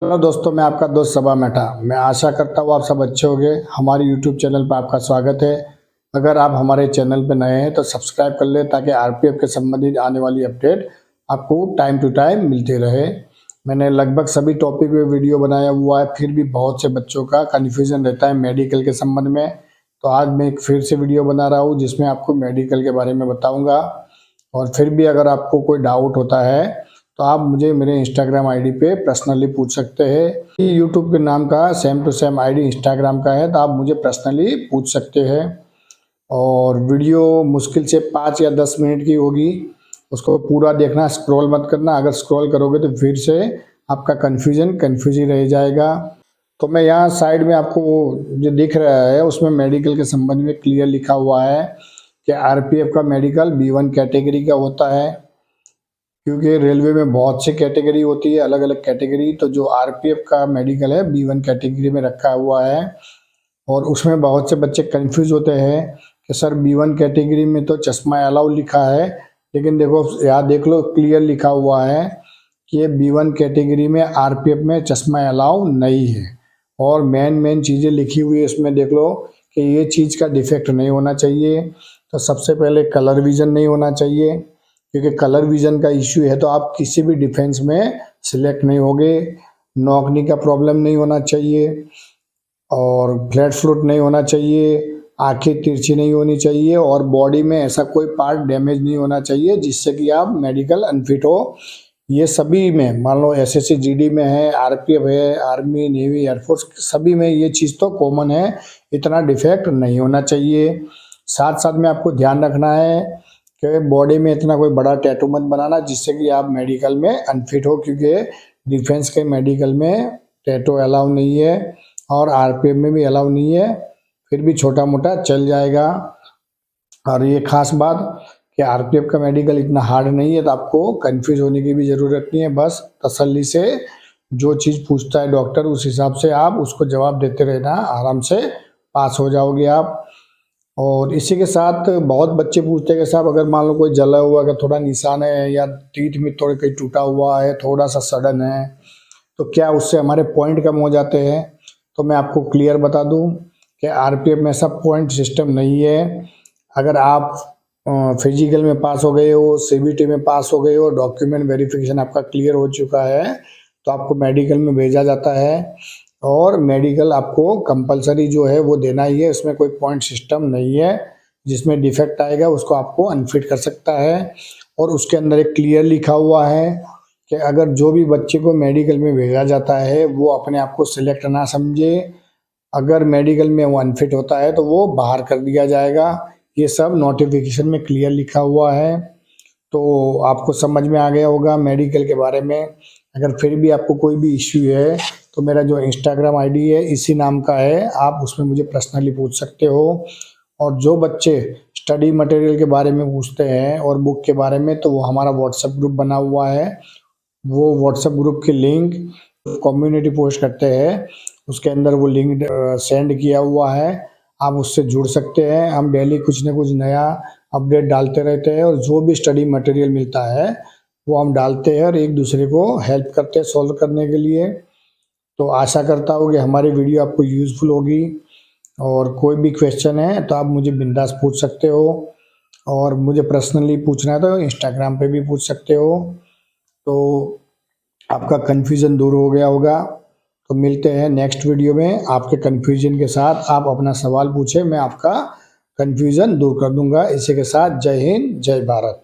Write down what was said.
Hello दोस्तों, मैं आपका दोस्त सबा मेहता। मैं आशा करता हूँ आप सब अच्छे होंगे। हमारे यूट्यूब चैनल पर आपका स्वागत है। अगर आप हमारे चैनल पर नए हैं तो सब्सक्राइब कर लें ताकि आरपीएफ के संबंधित आने वाली अपडेट आपको टाइम टू टाइम मिलती रहे। मैंने लगभग सभी टॉपिक पे वीडियो बनाया हुआ है, फिर भी बहुत से बच्चों का कन्फ्यूज़न रहता है मेडिकल के संबंध में। तो आज मैं एक फिर से वीडियो बना रहा हूँ जिसमें आपको मेडिकल के बारे में बताऊँगा। और फिर भी अगर आपको कोई डाउट होता है तो आप मुझे मेरे इंस्टाग्राम आईडी पे पर्सनली पूछ सकते हैं। यूट्यूब के नाम का same to same ID Instagram का है, तो आप मुझे पर्सनली पूछ सकते हैं। और वीडियो मुश्किल से 5 या 10 मिनट की होगी, उसको पूरा देखना, स्क्रॉल मत करना। अगर स्क्रॉल करोगे तो फिर से आपका कन्फ्यूज ही रह जाएगा। तो मैं यहाँ साइड में आपको जो दिख रहा है उसमें मेडिकल के संबंध में क्लियर लिखा हुआ है कि आरपीएफ का मेडिकल B1 कैटेगरी का होता है। क्योंकि रेलवे में बहुत सी कैटेगरी होती है, अलग अलग कैटेगरी। तो जो आरपीएफ का मेडिकल है B1 कैटेगरी में रखा हुआ है। और उसमें बहुत से बच्चे कंफ्यूज होते हैं कि सर B1 कैटेगरी में तो चश्मा अलाउ लिखा है, लेकिन देखो यहाँ देख लो क्लियर लिखा हुआ है कि ये B1 कैटेगरी में आरपीएफ में चश्मा अलाउ नहीं है। और मेन चीज़ें लिखी हुई है इसमें, देख लो कि ये चीज़ का डिफेक्ट नहीं होना चाहिए। तो सबसे पहले कलर विजन नहीं होना चाहिए, क्योंकि कलर विजन का इश्यू है तो आप किसी भी डिफेंस में सिलेक्ट नहीं होगे। नॉकनी का प्रॉब्लम नहीं होना चाहिए, और फ्लैट फ्रूट नहीं होना चाहिए, आंखें तिरछी नहीं होनी चाहिए, और बॉडी में ऐसा कोई पार्ट डैमेज नहीं होना चाहिए जिससे कि आप मेडिकल अनफिट हो। ये सभी में, मान लो एसएससी जीडी में है, आरपीएफ है, आर्मी, नेवी, एयरफोर्स, सभी में ये चीज़ तो कॉमन है। इतना डिफेक्ट नहीं होना चाहिए। साथ साथ में आपको ध्यान रखना है कि बॉडी में इतना कोई बड़ा टैटू मत बनाना जिससे कि आप मेडिकल में अनफिट हो, क्योंकि डिफेंस के मेडिकल में टैटू अलाउ नहीं है और आरपीएफ में भी अलाउ नहीं है। फिर भी छोटा मोटा चल जाएगा। और ये खास बात कि आरपीएफ का मेडिकल इतना हार्ड नहीं है, तो आपको कंफ्यूज होने की भी ज़रूरत नहीं है। बस तसल्ली से जो चीज़ पूछता है डॉक्टर उस हिसाब से आप उसको जवाब देते रहना, आराम से पास हो जाओगे आप। और इसी के साथ बहुत बच्चे पूछते हैं कि साहब अगर मान लो कोई जला हुआ का थोड़ा निशान है, या टीथ में थोड़ा कहीं टूटा हुआ है, थोड़ा सा सडन है, तो क्या उससे हमारे पॉइंट कम हो जाते हैं? तो मैं आपको क्लियर बता दूं कि आरपीएफ में ऐसा पॉइंट सिस्टम नहीं है। अगर आप फिजिकल में पास हो गए हो, सीबीटी में पास हो गए हो, डॉक्यूमेंट वेरिफिकेशन आपका क्लियर हो चुका है, तो आपको मेडिकल में भेजा जाता है। और मेडिकल आपको कंपलसरी जो है वो देना ही है, इसमें कोई पॉइंट सिस्टम नहीं है। जिसमें डिफेक्ट आएगा उसको आपको अनफिट कर सकता है। और उसके अंदर एक क्लियर लिखा हुआ है कि अगर जो भी बच्चे को मेडिकल में भेजा जाता है वो अपने आप को सिलेक्ट ना समझे। अगर मेडिकल में वो अनफिट होता है तो वो बाहर कर दिया जाएगा। ये सब नोटिफिकेशन में क्लियर लिखा हुआ है। तो आपको समझ में आ गया होगा मेडिकल के बारे में। अगर फिर भी आपको कोई भी इश्यू है तो मेरा जो इंस्टाग्राम आईडी है इसी नाम का है, आप उसमें मुझे पर्सनली पूछ सकते हो। और जो बच्चे स्टडी मटेरियल के बारे में पूछते हैं और बुक के बारे में, तो वो हमारा व्हाट्सएप ग्रुप बना हुआ है। वो व्हाट्सएप ग्रुप की लिंक कम्युनिटी पोस्ट करते हैं, उसके अंदर वो लिंक सेंड किया हुआ है, आप उससे जुड़ सकते हैं। हम डेली कुछ ना कुछ नया अपडेट डालते रहते हैं, और जो भी स्टडी मटेरियल मिलता है वो हम डालते हैं और एक दूसरे को हेल्प करते हैं सॉल्व करने के लिए। तो आशा करता हूँ कि हमारी वीडियो आपको यूज़फुल होगी। और कोई भी क्वेश्चन है तो आप मुझे बिंदास पूछ सकते हो, और मुझे पर्सनली पूछना है तो इंस्टाग्राम पे भी पूछ सकते हो। तो आपका कन्फ्यूज़न दूर हो गया होगा। तो मिलते हैं नेक्स्ट वीडियो में। आपके कन्फ्यूजन के साथ आप अपना सवाल पूछें, मैं आपका कन्फ्यूज़न दूर कर दूंगा। इसी के साथ जय हिंद, जय भारत।